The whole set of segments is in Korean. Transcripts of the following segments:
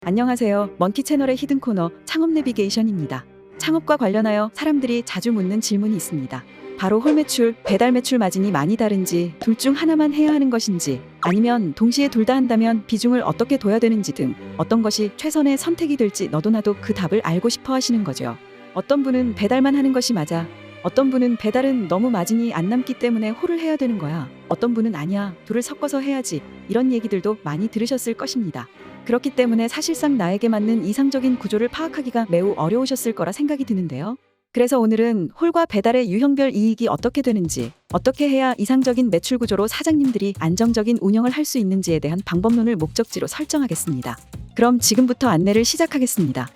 안녕하세요. 먼키 채널의 히든 코너 창업 내비게이션입니다. 창업과 관련하여 사람들이 자주 묻는 질문이 있습니다. 바로 홀 매출, 배달 매출 마진이 많이 다른지, 둘 중 하나만 해야 하는 것인지, 아니면 동시에 둘 다 한다면 비중을 어떻게 둬야 되는지 등 어떤 것이 최선의 선택이 될지 너도 나도 그 답을 알고 싶어 하시는 거죠. 어떤 분은 배달만 하는 것이 맞아. 어떤 분은 배달은 너무 마진이 안 남기 때문에 홀을 해야 되는 거야. 어떤 분은 아니야, 둘을 섞어서 해야지. 이런 얘기들도 많이 들으셨을 것입니다. 그렇기 때문에 사실상 나에게 맞는 이상적인 구조를 파악하기가 매우 어려우셨을 거라 생각이 드는데요. 그래서 오늘은 홀과 배달의 유형별 이익이 어떻게 되는지, 어떻게 해야 이상적인 매출 구조로 사장님들이 안정적인 운영을 할 수 있는지에 대한 방법론을 목적지로 설정하겠습니다. 그럼 지금부터 안내를 시작하겠습니다.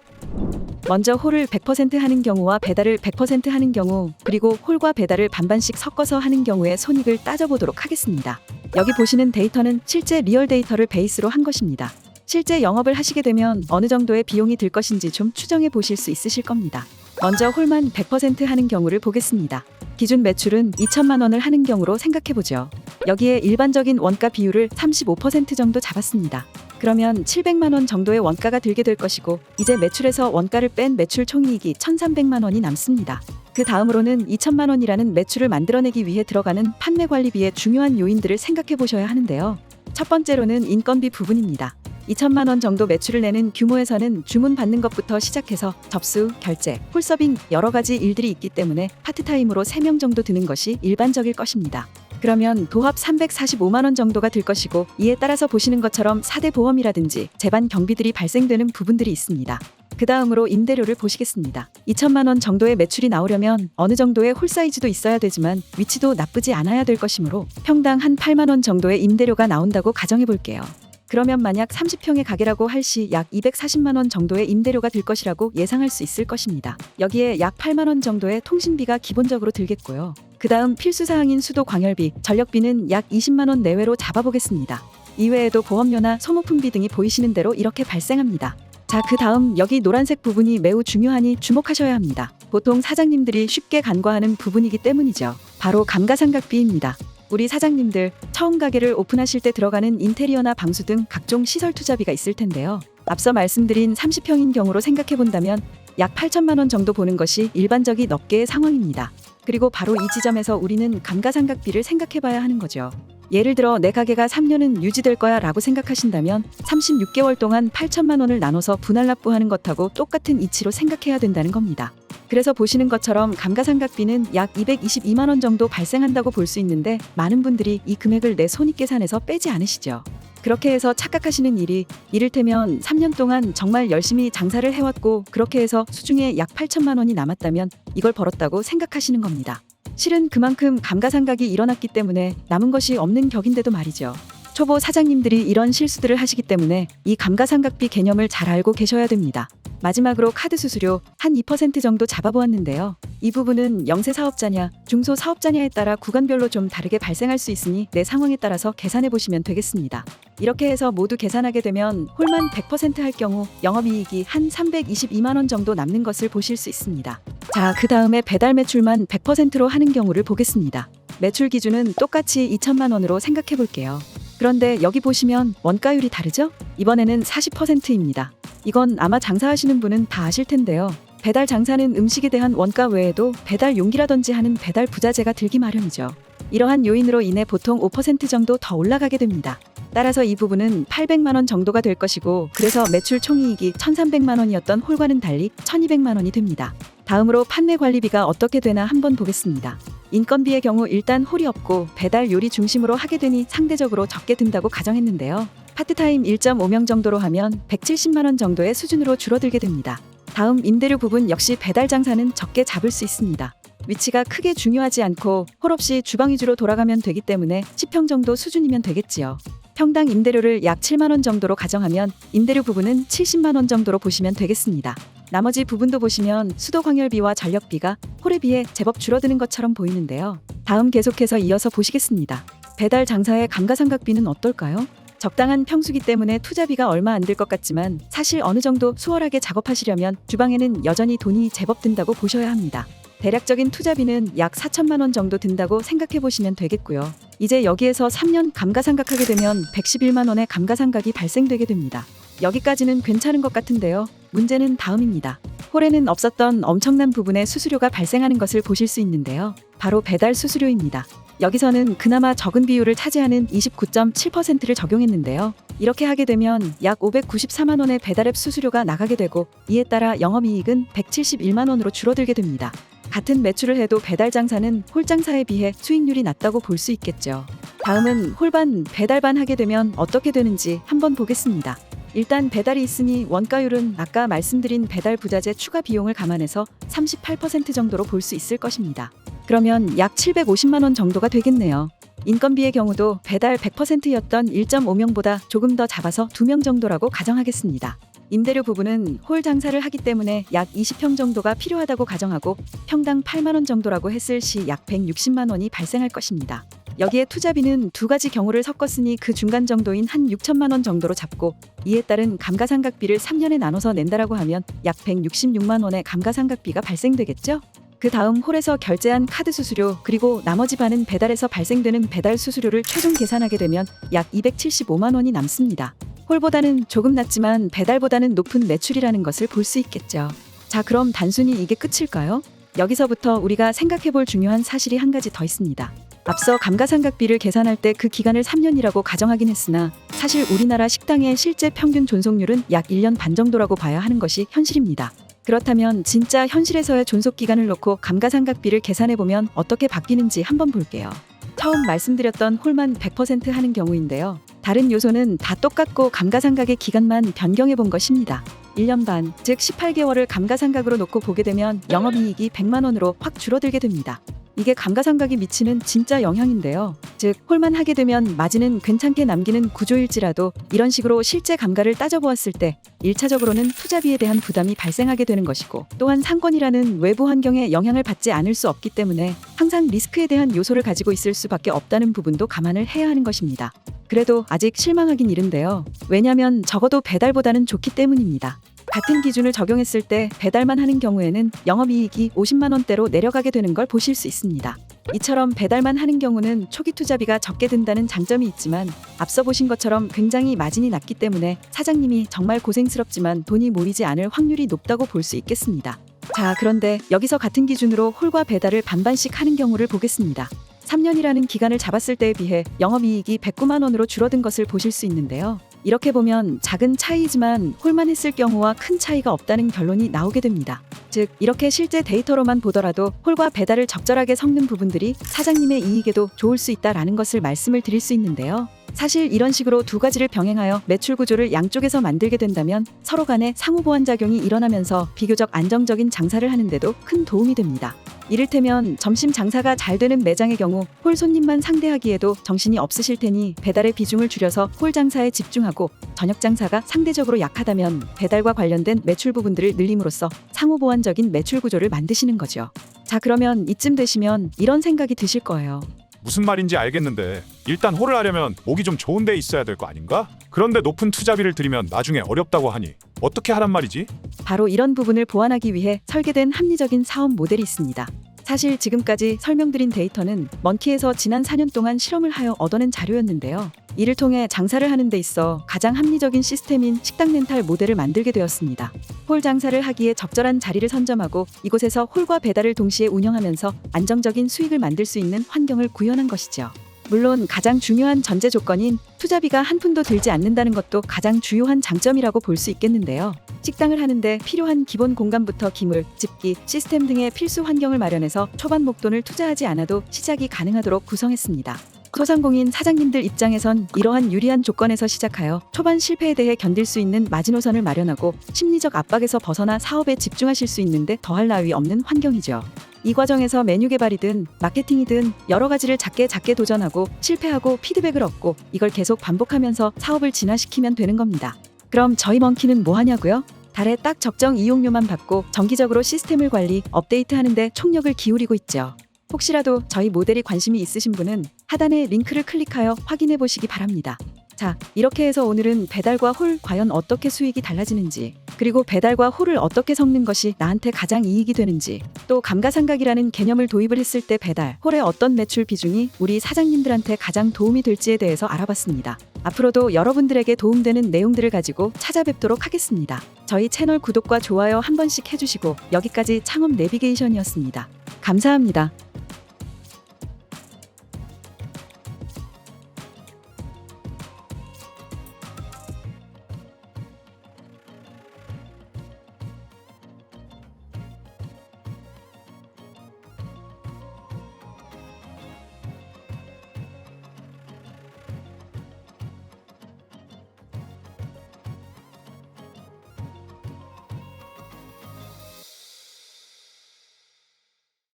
먼저 홀을 100% 하는 경우와 배달을 100% 하는 경우, 그리고 홀과 배달을 반반씩 섞어서 하는 경우의 손익을 따져보도록 하겠습니다. 여기 보시는 데이터는 실제 리얼 데이터를 베이스로 한 것입니다. 실제 영업을 하시게 되면 어느 정도의 비용이 들 것인지 좀 추정해 보실 수 있으실 겁니다. 먼저 홀만 100% 하는 경우를 보겠습니다. 기준 매출은 2천만 원을 하는 경우로 생각해보죠. 여기에 일반적인 원가 비율을 35% 정도 잡았습니다. 그러면 700만 원 정도의 원가가 들게 될 것이고, 이제 매출에서 원가를 뺀 매출 총이익이 1,300만 원이 남습니다. 그 다음으로는 2천만 원이라는 매출을 만들어내기 위해 들어가는 판매 관리비의 중요한 요인들을 생각해 보셔야 하는데요. 첫 번째로는 인건비 부분입니다. 2천만 원 정도 매출을 내는 규모에서는 주문 받는 것부터 시작해서 접수, 결제, 홀서빙 여러 가지 일들이 있기 때문에 파트타임으로 3명 정도 드는 것이 일반적일 것입니다. 그러면 도합 345만 원 정도가 들 것이고, 이에 따라서 보시는 것처럼 4대 보험이라든지 재반 경비들이 발생되는 부분들이 있습니다. 그 다음으로 임대료를 보시겠습니다. 2천만 원 정도의 매출이 나오려면 어느 정도의 홀 사이즈도 있어야 되지만 위치도 나쁘지 않아야 될 것이므로 평당 한 8만 원 정도의 임대료가 나온다고 가정해 볼게요. 그러면 만약 30평의 가게라고 할 시 약 240만 원 정도의 임대료가 들 것이라고 예상할 수 있을 것입니다. 여기에 약 8만 원 정도의 통신비가 기본적으로 들겠고요. 그 다음 필수사항인 수도 광열비, 전력비는 약 20만 원 내외로 잡아보겠습니다. 이외에도 보험료나 소모품비 등이 보이시는 대로 이렇게 발생합니다. 자, 그 다음 여기 노란색 부분이 매우 중요하니 주목하셔야 합니다. 보통 사장님들이 쉽게 간과하는 부분이기 때문이죠. 바로 감가상각비입니다. 우리 사장님들 처음 가게를 오픈하실 때 들어가는 인테리어나 방수 등 각종 시설 투자비가 있을 텐데요. 앞서 말씀드린 30평인 경우로 생각해 본다면 약 8천만 원 정도 보는 것이 일반적인 업계의 상황입니다. 그리고 바로 이 지점에서 우리는 감가상각비를 생각해 봐야 하는 거죠. 예를 들어 내 가게가 3년은 유지될 거야 라고 생각하신다면 36개월 동안 8천만 원을 나눠서 분할 납부하는 것하고 똑같은 이치로 생각해야 된다는 겁니다. 그래서 보시는 것처럼 감가상각비는 약 222만 원 정도 발생한다고 볼 수 있는데, 많은 분들이 이 금액을 내 손익계산에서 빼지 않으시죠. 그렇게 해서 착각하시는 일이, 이를테면 3년 동안 정말 열심히 장사를 해왔고 그렇게 해서 수중에 약 8천만 원이 남았다면 이걸 벌었다고 생각하시는 겁니다. 실은 그만큼 감가상각이 일어났기 때문에 남은 것이 없는 격인데도 말이죠. 초보 사장님들이 이런 실수들을 하시기 때문에 이 감가상각비 개념을 잘 알고 계셔야 됩니다. 마지막으로 카드 수수료 한 2% 정도 잡아보았는데요. 이 부분은 영세 사업자냐, 중소 사업자냐에 따라 구간별로 좀 다르게 발생할 수 있으니 내 상황에 따라서 계산해 보시면 되겠습니다. 이렇게 해서 모두 계산하게 되면 홀만 100% 할 경우 영업이익이 한 322만 원 정도 남는 것을 보실 수 있습니다. 자, 그 다음에 배달 매출만 100%로 하는 경우를 보겠습니다. 매출 기준은 똑같이 2천만 원으로 생각해 볼게요. 그런데 여기 보시면 원가율이 다르죠? 이번에는 40%입니다. 이건 아마 장사하시는 분은 다 아실 텐데요. 배달 장사는 음식에 대한 원가 외에도 배달 용기라든지 하는 배달 부자재가 들기 마련이죠. 이러한 요인으로 인해 보통 5% 정도 더 올라가게 됩니다. 따라서 이 부분은 800만 원 정도가 될 것이고, 그래서 매출 총이익이 1,300만 원이었던 홀과는 달리 1,200만 원이 됩니다. 다음으로 판매 관리비가 어떻게 되나 한번 보겠습니다. 인건비의 경우 일단 홀이 없고 배달 요리 중심으로 하게 되니 상대적으로 적게 든다고 가정했는데요. 파트타임 1.5명 정도로 하면 170만 원 정도의 수준으로 줄어들게 됩니다. 다음 임대료 부분 역시 배달 장사는 적게 잡을 수 있습니다. 위치가 크게 중요하지 않고 홀 없이 주방 위주로 돌아가면 되기 때문에 10평 정도 수준이면 되겠지요. 평당 임대료를 약 7만 원 정도로 가정하면 임대료 부분은 70만 원 정도로 보시면 되겠습니다. 나머지 부분도 보시면 수도 광열비와 전력비가 홀에 비해 제법 줄어드는 것처럼 보이는데요. 다음 계속해서 이어서 보시겠습니다. 배달 장사의 감가상각비는 어떨까요? 적당한 평수기 때문에 투자비가 얼마 안 들 것 같지만 사실 어느 정도 수월하게 작업하시려면 주방에는 여전히 돈이 제법 든다고 보셔야 합니다. 대략적인 투자비는 약 4천만 원 정도 든다고 생각해 보시면 되겠고요. 이제 여기에서 3년 감가상각하게 되면 111만 원의 감가상각이 발생되게 됩니다. 여기까지는 괜찮은 것 같은데요. 문제는 다음입니다. 홀에는 없었던 엄청난 부분의 수수료가 발생하는 것을 보실 수 있는데요. 바로 배달 수수료입니다. 여기서는 그나마 적은 비율을 차지하는 29.7%를 적용했는데요. 이렇게 하게 되면 약 594만 원의 배달앱 수수료가 나가게 되고, 이에 따라 영업이익은 171만 원으로 줄어들게 됩니다. 같은 매출을 해도 배달 장사는 홀 장사에 비해 수익률이 낮다고 볼 수 있겠죠. 다음은 홀반, 배달반 하게 되면 어떻게 되는지 한번 보겠습니다. 일단 배달이 있으니 원가율은 아까 말씀드린 배달 부자재 추가 비용을 감안해서 38% 정도로 볼 수 있을 것입니다. 그러면 약 750만 원 정도가 되겠네요. 인건비의 경우도 배달 100%였던 1.5명보다 조금 더 잡아서 2명 정도라고 가정하겠습니다. 임대료 부분은 홀 장사를 하기 때문에 약 20평 정도가 필요하다고 가정하고 평당 8만 원 정도라고 했을 시 약 160만 원이 발생할 것입니다. 여기에 투자비는 두 가지 경우를 섞었으니 그 중간 정도인 한 6천만 원 정도로 잡고, 이에 따른 감가상각비를 3년에 나눠서 낸다라고 하면 약 166만 원의 감가상각비가 발생되겠죠? 그 다음 홀에서 결제한 카드 수수료, 그리고 나머지 반은 배달에서 발생되는 배달 수수료를 최종 계산하게 되면 약 275만 원이 남습니다. 홀보다는 조금 낮지만 배달보다는 높은 매출이라는 것을 볼 수 있겠죠. 자, 그럼 단순히 이게 끝일까요? 여기서부터 우리가 생각해볼 중요한 사실이 한 가지 더 있습니다. 앞서 감가상각비를 계산할 때 그 기간을 3년이라고 가정하긴 했으나 사실 우리나라 식당의 실제 평균 존속률은 약 1년 반 정도라고 봐야 하는 것이 현실입니다. 그렇다면 진짜 현실에서의 존속기간을 놓고 감가상각비를 계산해보면 어떻게 바뀌는지 한번 볼게요. 처음 말씀드렸던 홀만 100% 하는 경우인데요. 다른 요소는 다 똑같고 감가상각의 기간만 변경해본 것입니다. 1년 반, 즉 18개월을 감가상각으로 놓고 보게 되면 영업이익이 100만 원으로 확 줄어들게 됩니다. 이게 감가상각이 미치는 진짜 영향인데요. 즉 홀만 하게 되면 마진은 괜찮게 남기는 구조일지라도 이런 식으로 실제 감가를 따져보았을 때 1차적으로는 투자비에 대한 부담이 발생하게 되는 것이고, 또한 상권이라는 외부 환경에 영향을 받지 않을 수 없기 때문에 항상 리스크에 대한 요소를 가지고 있을 수밖에 없다는 부분도 감안을 해야 하는 것입니다. 그래도 아직 실망하긴 이른데요. 왜냐면 적어도 배달보다는 좋기 때문입니다. 같은 기준을 적용했을 때 배달만 하는 경우에는 영업이익이 50만 원대로 내려가게 되는 걸 보실 수 있습니다. 이처럼 배달만 하는 경우는 초기 투자비가 적게 든다는 장점이 있지만 앞서 보신 것처럼 굉장히 마진이 낮기 때문에 사장님이 정말 고생스럽지만 돈이 모이지 않을 확률이 높다고 볼 수 있겠습니다. 자, 그런데 여기서 같은 기준으로 홀과 배달을 반반씩 하는 경우를 보겠습니다. 3년이라는 기간을 잡았을 때에 비해 영업이익이 109만 원으로 줄어든 것을 보실 수 있는데요. 이렇게 보면 작은 차이지만 홀만 했을 경우와 큰 차이가 없다는 결론이 나오게 됩니다. 즉 이렇게 실제 데이터로만 보더라도 홀과 배달을 적절하게 섞는 부분들이 사장님의 이익에도 좋을 수 있다라는 것을 말씀을 드릴 수 있는데요. 사실 이런 식으로 두 가지를 병행하여 매출 구조를 양쪽에서 만들게 된다면 서로 간에 상호 보완 작용이 일어나면서 비교적 안정적인 장사를 하는데도 큰 도움이 됩니다. 이를테면 점심 장사가 잘 되는 매장의 경우 홀 손님만 상대하기에도 정신이 없으실 테니 배달의 비중을 줄여서 홀 장사에 집중하고, 저녁 장사가 상대적으로 약하다면 배달과 관련된 매출 부분들을 늘림으로써 상호 보완적인 매출 구조를 만드시는 거죠. 자, 그러면 이쯤 되시면 이런 생각이 드실 거예요. 무슨 말인지 알겠는데 일단 홀을 하려면 목이 좀 좋은 데 있어야 될 거 아닌가? 그런데 높은 투자비를 들이면 나중에 어렵다고 하니 어떻게 하란 말이지? 바로 이런 부분을 보완하기 위해 설계된 합리적인 사업 모델이 있습니다. 사실 지금까지 설명드린 데이터는 먼키에서 지난 4년 동안 실험을 하여 얻어낸 자료였는데요. 이를 통해 장사를 하는 데 있어 가장 합리적인 시스템인 식당 렌탈 모델을 만들게 되었습니다. 홀 장사를 하기에 적절한 자리를 선점하고 이곳에서 홀과 배달을 동시에 운영하면서 안정적인 수익을 만들 수 있는 환경을 구현한 것이죠. 물론 가장 중요한 전제 조건인 투자비가 한 푼도 들지 않는다는 것도 가장 주요한 장점이라고 볼 수 있겠는데요. 식당을 하는데 필요한 기본 공간부터 기물, 집기, 시스템 등의 필수 환경을 마련해서 초반 목돈을 투자하지 않아도 시작이 가능하도록 구성했습니다. 소상공인 사장님들 입장에선 이러한 유리한 조건에서 시작하여 초반 실패에 대해 견딜 수 있는 마지노선을 마련하고 심리적 압박에서 벗어나 사업에 집중하실 수 있는데 더할 나위 없는 환경이죠. 이 과정에서 메뉴 개발이든 마케팅이든 여러 가지를 작게 도전하고 실패하고 피드백을 얻고 이걸 계속 반복하면서 사업을 진화시키면 되는 겁니다. 그럼 저희 먼키는 뭐 하냐고요? 달에 딱 적정 이용료만 받고 정기적으로 시스템을 관리, 업데이트하는 데 총력을 기울이고 있죠. 혹시라도 저희 모델이 관심이 있으신 분은 하단의 링크를 클릭하여 확인해 보시기 바랍니다. 자, 이렇게 해서 오늘은 배달과 홀 과연 어떻게 수익이 달라지는지, 그리고 배달과 홀을 어떻게 섞는 것이 나한테 가장 이익이 되는지, 또 감가상각이라는 개념을 도입을 했을 때 배달, 홀의 어떤 매출 비중이 우리 사장님들한테 가장 도움이 될지에 대해서 알아봤습니다. 앞으로도 여러분들에게 도움되는 내용들을 가지고 찾아뵙도록 하겠습니다. 저희 채널 구독과 좋아요 한 번씩 해주시고 여기까지 창업 내비게이션이었습니다. 감사합니다.